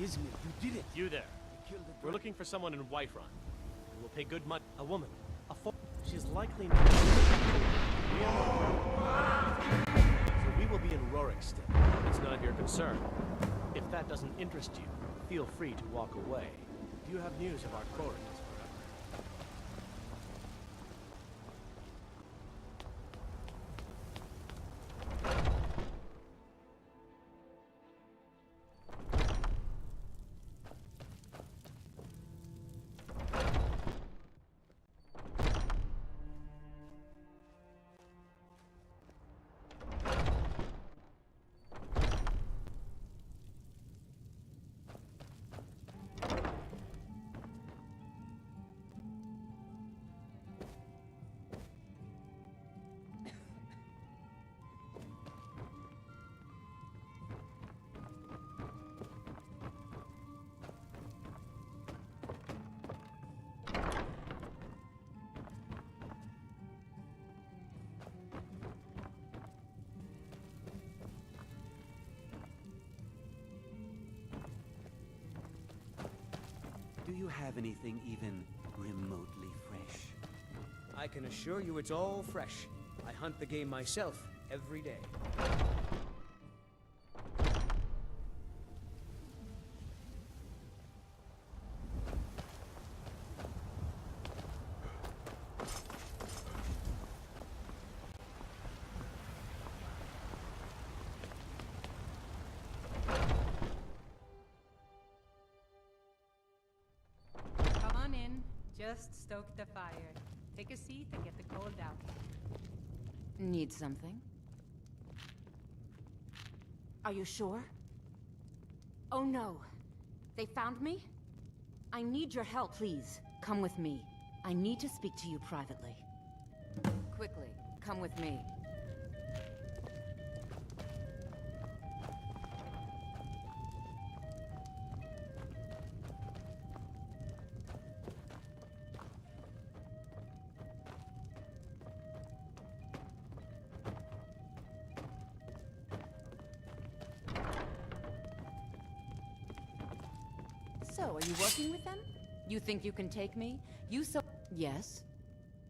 Ismir, you did it. You there. You killed the We're looking for someone in Whiterun. We will pay good money. A woman. She's likely not. We are so we will be in Rorikstead. It's none of your concern. If that doesn't interest you, feel free to walk away. Do you have news of our Corey? Do you have anything even remotely fresh? I can assure you it's all fresh. I hunt the game myself every day. Come on in. Just stoke the fire. Take a seat and get the cold out. Need something? Are you sure? Oh no. They found me? I need your help, please. Come with me. I need to speak to you privately. Quickly, come with me. So, are you working with them? You think you can take me? Yes.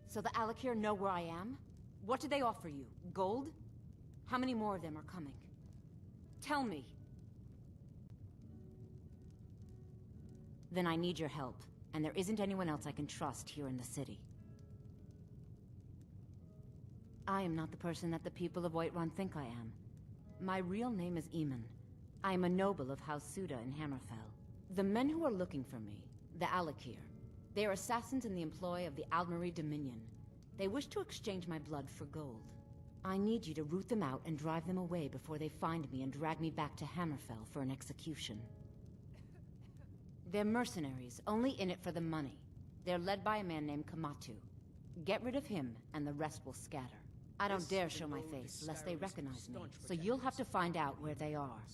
So the Alakir know where I am? What do they offer you? Gold? How many more of them are coming? Tell me. Then I need your help, and there isn't anyone else I can trust here in the city. I am not the person that the people of Whiterun think I am. My real name is Eamon. I am a noble of House Suda in Hammerfell. The men who are looking for me, the Alakir, they are assassins in the employ of the Aldmeri Dominion. They wish to exchange my blood for gold. I need you to root them out and drive them away before they find me and drag me back to Hammerfell for an execution. They're mercenaries, only in it for the money. They're led by a man named Kamatu. Get rid of him, and the rest will scatter. I don't dare show my face, lest they recognize me, so you'll have to find out where they are.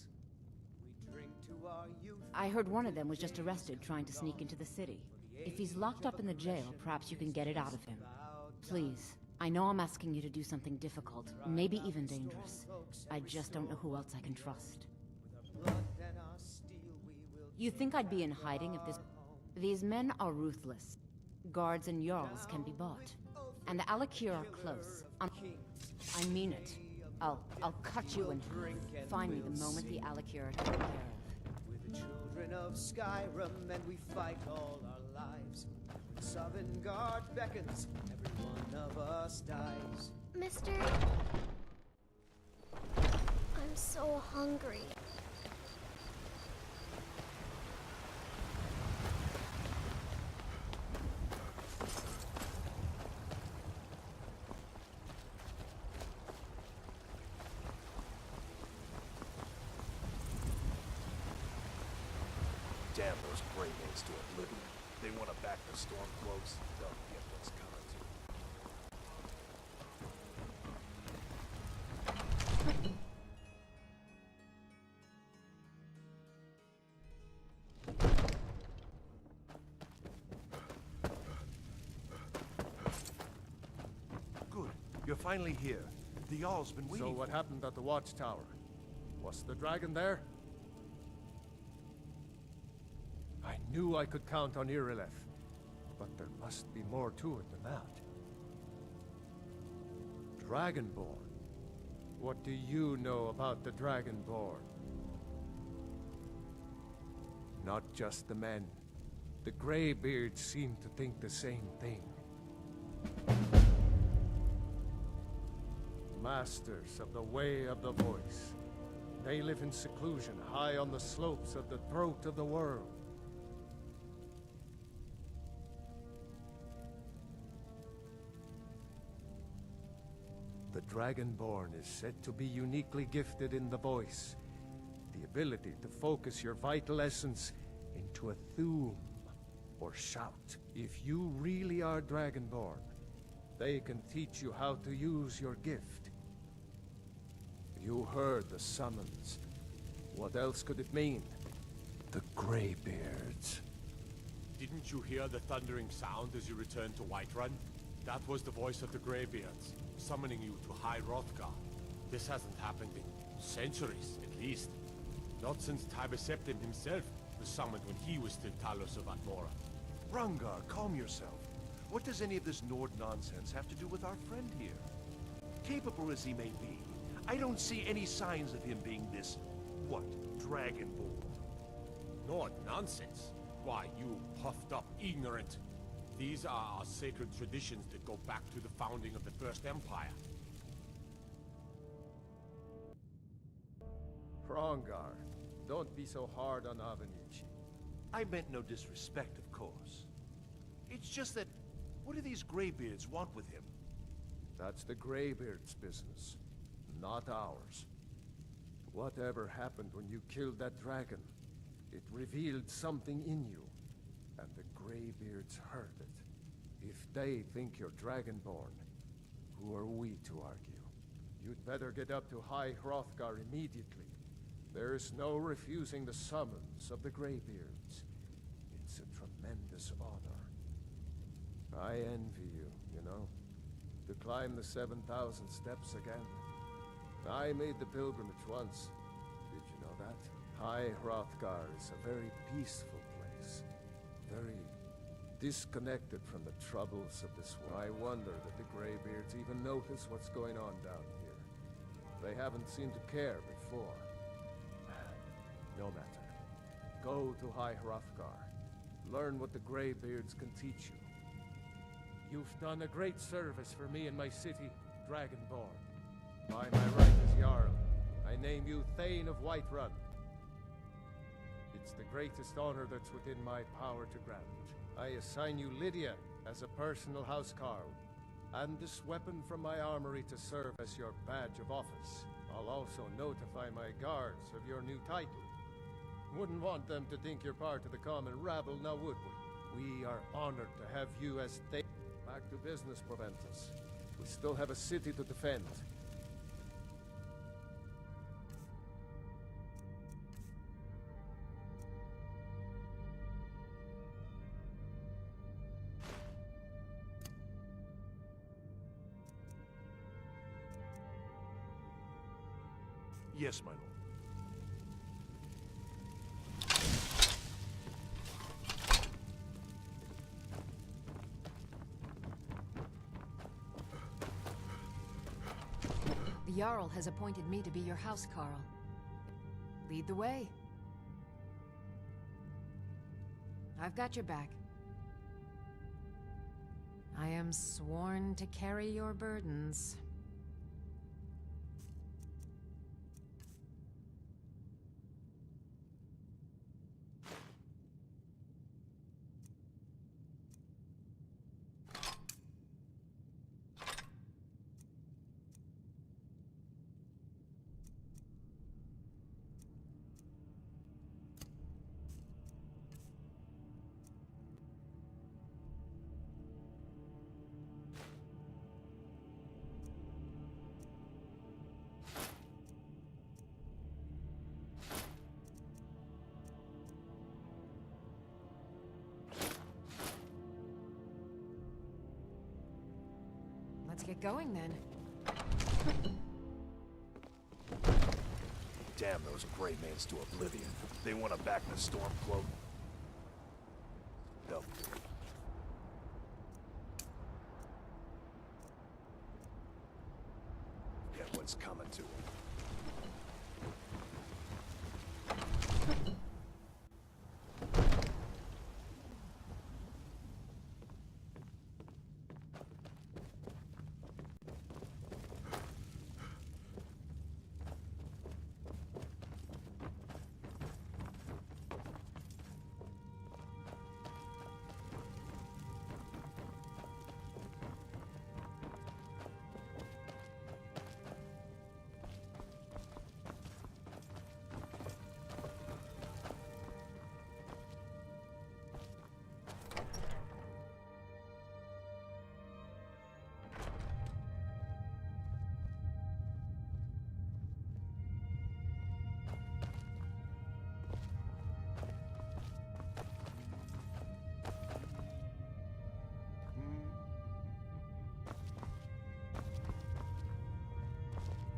I heard one of them was just arrested trying to sneak into the city. If he's locked up in the jail, perhaps you can get it out of him. Please, I know I'm asking you to do something difficult, maybe even dangerous. I just don't know who else I can trust. You think I'd be in hiding if this... These men are ruthless. Guards and Jarls can be bought. And the Alakir are close. I mean it. I'll cut you in half. Find me the moment the Alakir are taken care of. Children of Skyrim, and we fight all our lives. When Sovngarde beckons, every one of us dies. Mister... I'm so hungry. Damn those Grey Maids to oblivion. They want to back the Stormcloaks. They'll get what's coming to. Good. You're finally here. The Jarl's been waiting. So what happened at the watchtower? Was the dragon there? I knew I could count on Irileth, but there must be more to it than that. Dragonborn? What do you know about the Dragonborn? Not just the men. The Greybeards seem to think the same thing. Masters of the Way of the Voice. They live in seclusion, high on the slopes of the throat of the world. The Dragonborn is said to be uniquely gifted in the voice. The ability to focus your vital essence into a thum, or shout. If you really are Dragonborn, they can teach you how to use your gift. You heard the summons. What else could it mean? The Greybeards. Didn't you hear the thundering sound as you returned to Whiterun? That was the voice of the Greybeards, summoning you to High Hrothgar. This hasn't happened in centuries, at least. Not since Tiber Septim himself was summoned when he was still Talos of Atmora. Rangar, calm yourself. What does any of this Nord nonsense have to do with our friend here? Capable as he may be, I don't see any signs of him being this, what, Dragonborn? Nord nonsense? Why, you puffed up ignorant. These are our sacred traditions that go back to the founding of the First Empire. Hrongar, don't be so hard on Avenici. I meant no disrespect, of course. It's just that, what do these Greybeards want with him? That's the Greybeards' business, not ours. Whatever happened when you killed that dragon, it revealed something in you, and the Greybeards heard it. If they think you're Dragonborn, who are we to argue? You'd better get up to High Hrothgar immediately. There's no refusing the summons of the Greybeards. It's a tremendous honor. I envy you, you know, to climb the 7,000 steps again. I made the pilgrimage once. Did you know that? High Hrothgar is a very peaceful place. Very disconnected from the troubles of this world. I wonder that the Greybeards even notice what's going on down here. They haven't seemed to care before. No matter. Go to High Hrothgar. Learn what the Greybeards can teach you. You've done a great service for me and my city, Dragonborn. By my right as Jarl, I name you Thane of Whiterun. It's the greatest honor that's within my power to grant. I assign you Lydia as a personal housecarl, and this weapon from my armory to serve as your badge of office. I'll also notify my guards of your new title. Wouldn't want them to think you're part of the common rabble, now would we? We are honored to have you as Thane. Back to business, Proventus. We still have a city to defend. Yes, my lord. The Jarl has appointed me to be your housecarl. Lead the way. I've got your back. I am sworn to carry your burdens. Let's get going then. Damn those Grey Mans to oblivion. They want to back the Stormcloak. They'll get what's coming to them.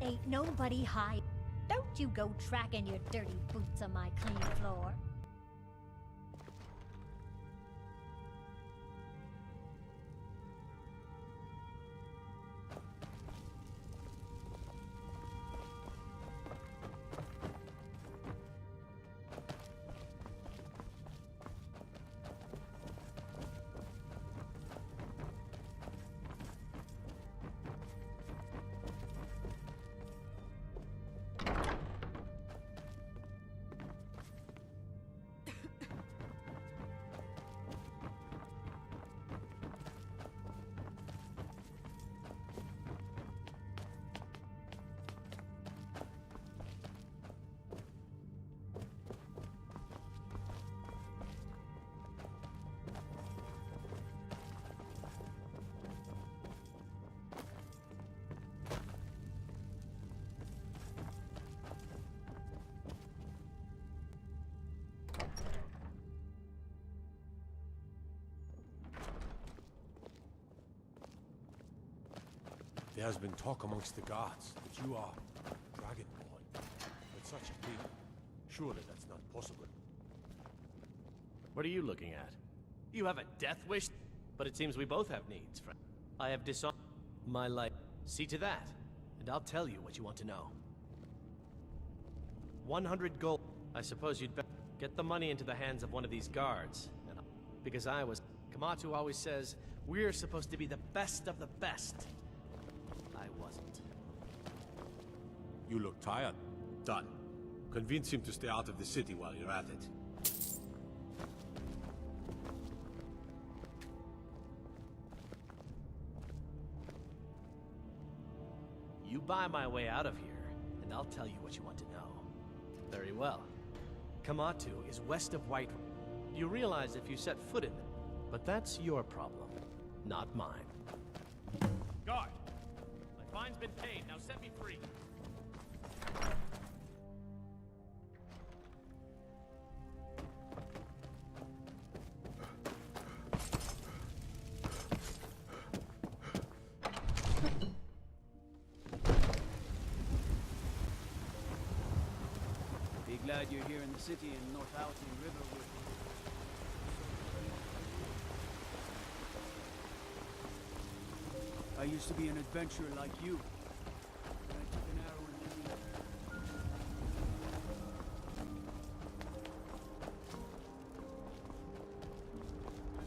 Ain't nobody hide. Don't you go tracking your dirty boots on my clean floor. There has been talk amongst the guards that you are Dragonborn. With such a thing, surely that's not possible. What are you looking at? You have a death wish? But it seems we both have needs, friend. I have dishonored my life. See to that, and I'll tell you what you want to know. 100 gold. I suppose you'd better get the money into the hands of one of these guards. Because Kamatu always says, we're supposed to be the best of the best. I wasn't. You look tired. Done. Convince him to stay out of the city while you're at it. You buy my way out of here, and I'll tell you what you want to know. Very well. Kamatu is west of White. You realize if you set foot in it, but that's your problem, not mine. Guard! My fine's been paid, now set me free. Be glad you're here in the city and not out in Riverwood. I used to be an adventurer like you. But I took an arrow in the knee.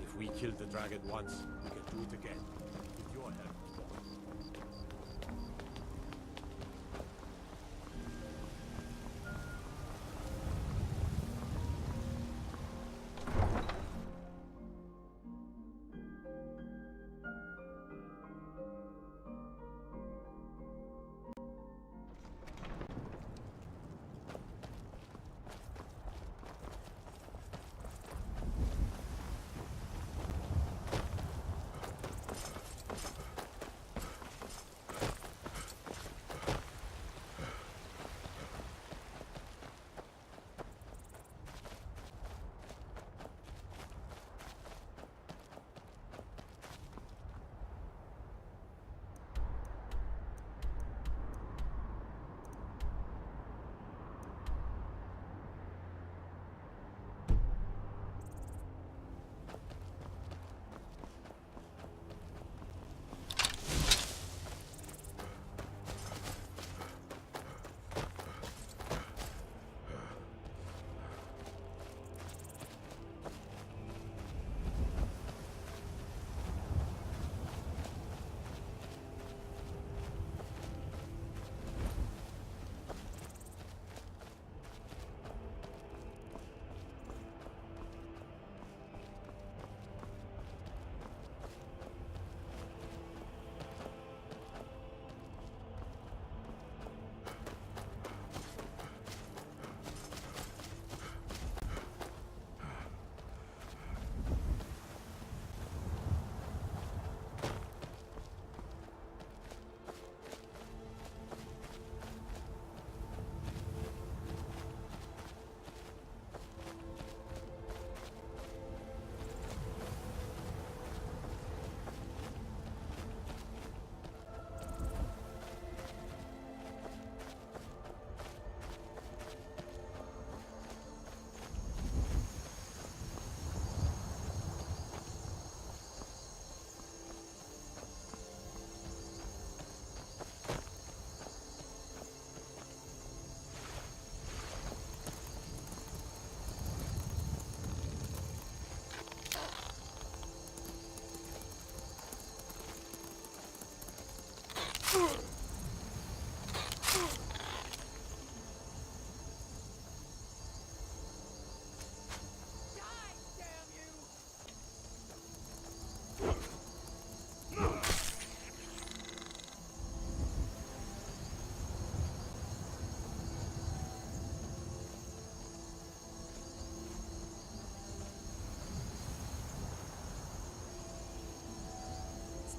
If we killed the dragon once, we can do it again. With your help.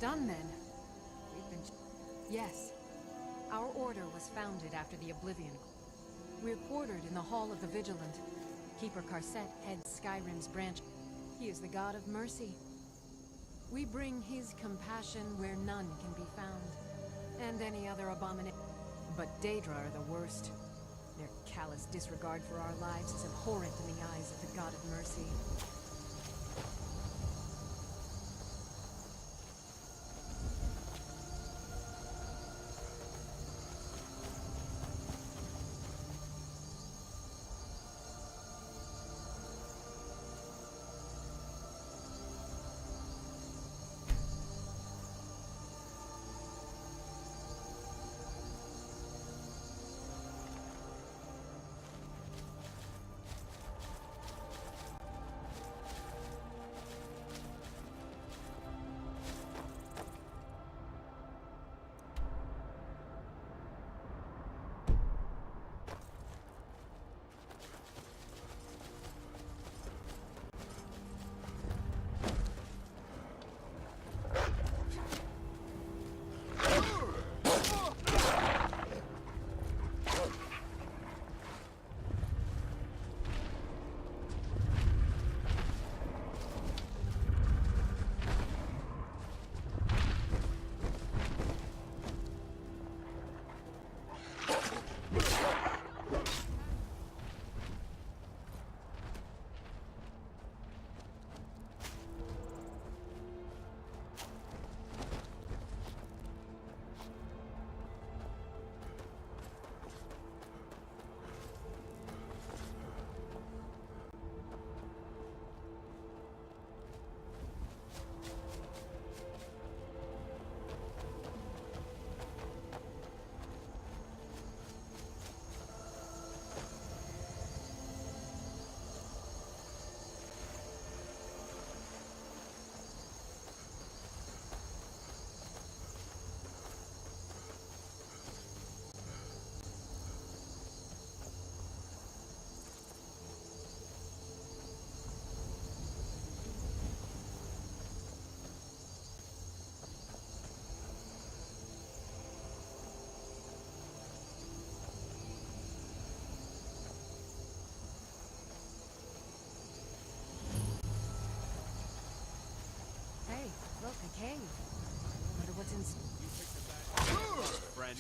done then. We've been... Yes. Our order was founded after the Oblivion. We're quartered in the Hall of the Vigilant. Keeper Karset heads Skyrim's branch. He is the god of mercy. We bring his compassion where none can be found, and any other abomination. But Daedra are the worst. Their callous disregard for our lives is abhorrent in the eyes of the god of mercy. Look, a cave. Wonder what's in... Friend.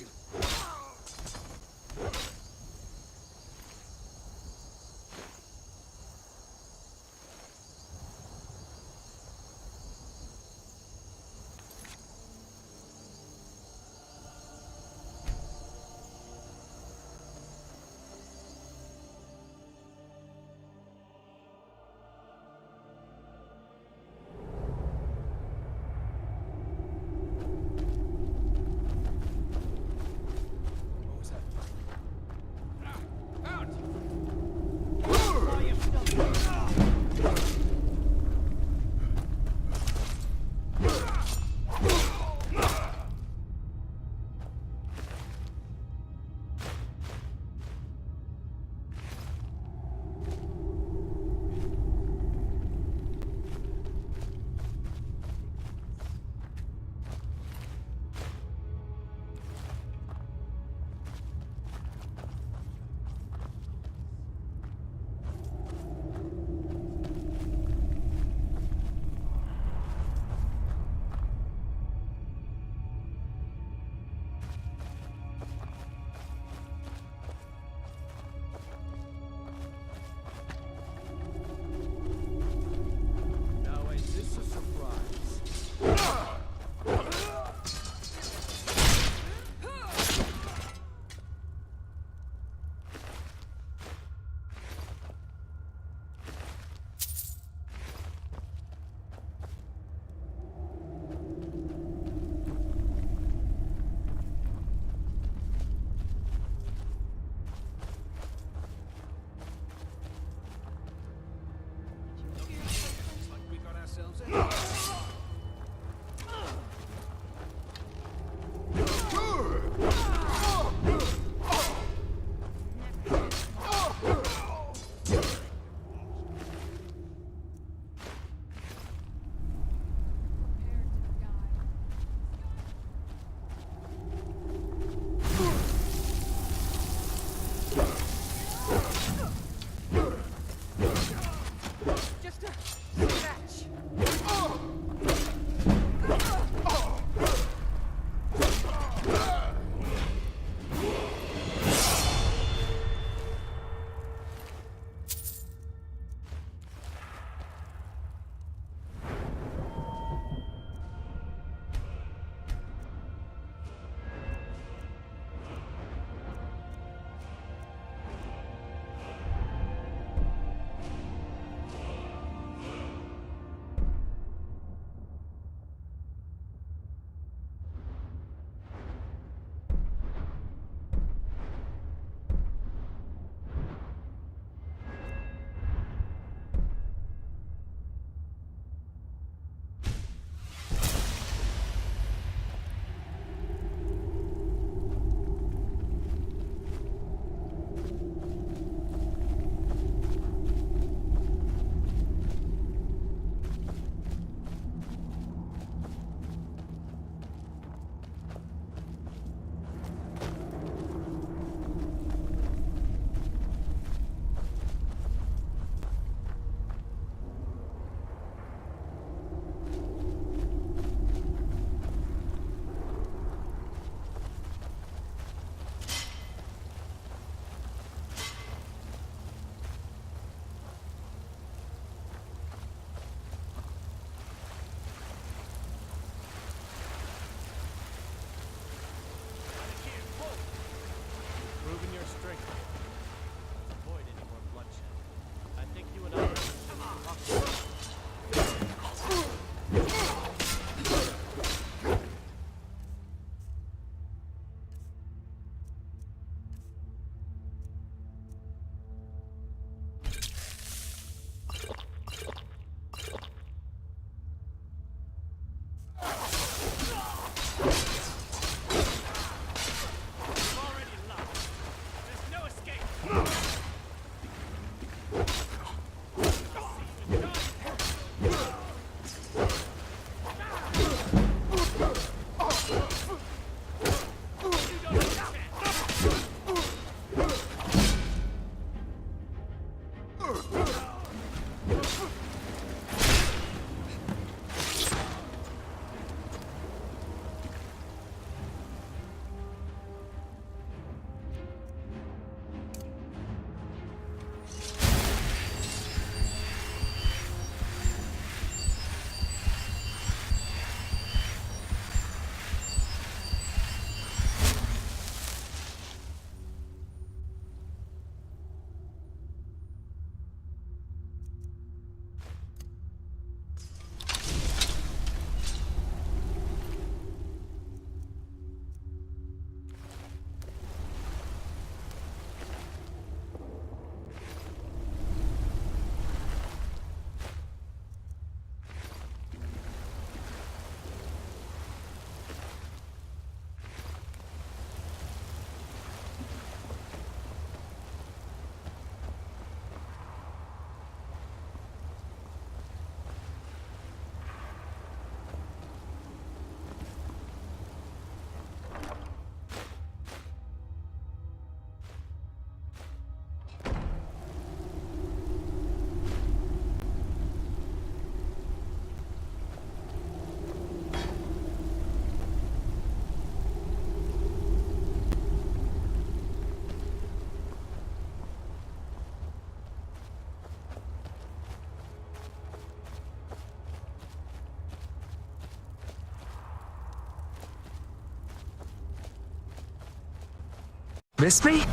Missed me?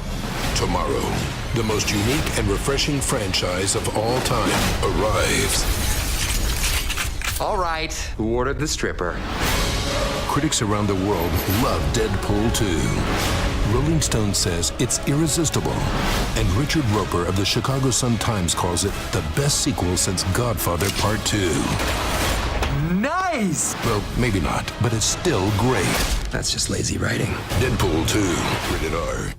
Tomorrow, the most unique and refreshing franchise of all time arrives. All right, who ordered the stripper? Critics around the world love Deadpool 2. Rolling Stone says it's irresistible. And Richard Roper of the Chicago Sun-Times calls it the best sequel since Godfather Part 2. Nice! Well, maybe not, but it's still great. That's just lazy writing. Deadpool 2, rated R.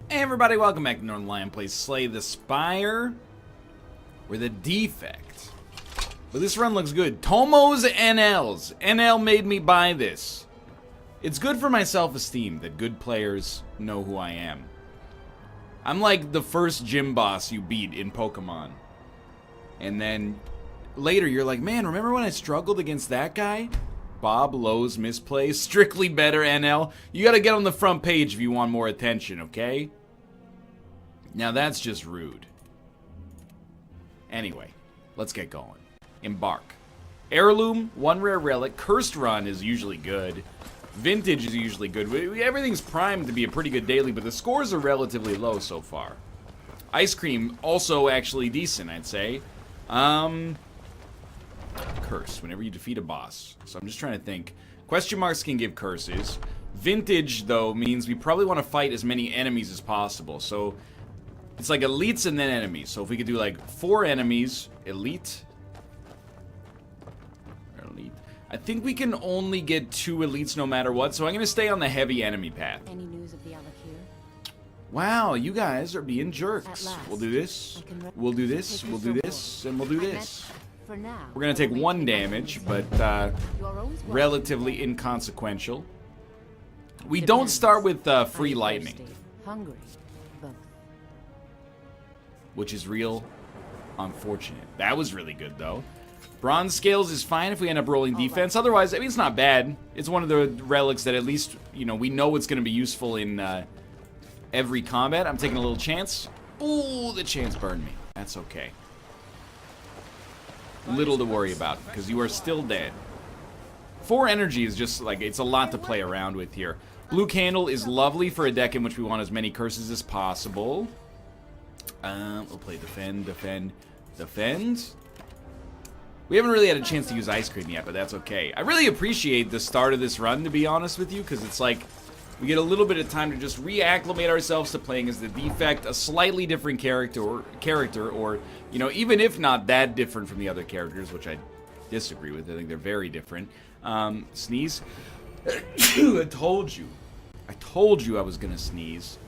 Hey everybody, welcome back to Northern Lion Plays Slay the Spire. We're the defect. But this run looks good. Tomo's NLs. NL made me buy this. It's good for my self-esteem that good players know who I am. I'm like the first gym boss you beat in Pokemon. And then later you're like, man, remember when I struggled against that guy? Bob Lowe's misplays. Strictly better, NL. You gotta get on the front page if you want more attention, okay? Now that's just rude. Anyway, let's get going. Embark. Heirloom, one rare relic. Cursed Run is usually good. Vintage is usually good. Everything's primed to be a pretty good daily, but the scores are relatively low so far. Ice Cream, also actually decent, I'd say. Curse, whenever you defeat a boss. So I'm just trying to think. Question marks can give curses. Vintage, though, means we probably want to fight as many enemies as possible. So it's like elites and then enemies. So if we could do like 4 enemies, elite. I think we can only get 2 elites no matter what, so I'm going to stay on the heavy enemy path. Any news of the Alakir? Wow, you guys are being jerks. We'll do this, we'll do this, we'll do this, and we'll do this. For now, we're going to take 1 damage, but relatively inconsequential. We don't start with free lightning, which is real unfortunate. That was really good, though. Bronze Scales is fine if we end up rolling defense. Otherwise, I mean, it's not bad. It's one of the relics that at least, you know, we know it's going to be useful in every combat. I'm taking a little chance. Ooh, the chance burned me. That's okay. Little to worry about, because you are still dead. 4 energy is just, like, it's a lot to play around with here. Blue Candle is lovely for a deck in which we want as many curses as possible. We'll play Defend, Defend, Defend. We haven't really had a chance to use Ice Cream yet, but that's okay. I really appreciate the start of this run, to be honest with you, because it's like we get a little bit of time to just reacclimate ourselves to playing as the defect, a slightly different character, or, you know, even if not that different from the other characters, which I disagree with. I think they're very different. Sneeze. I told you I was gonna sneeze.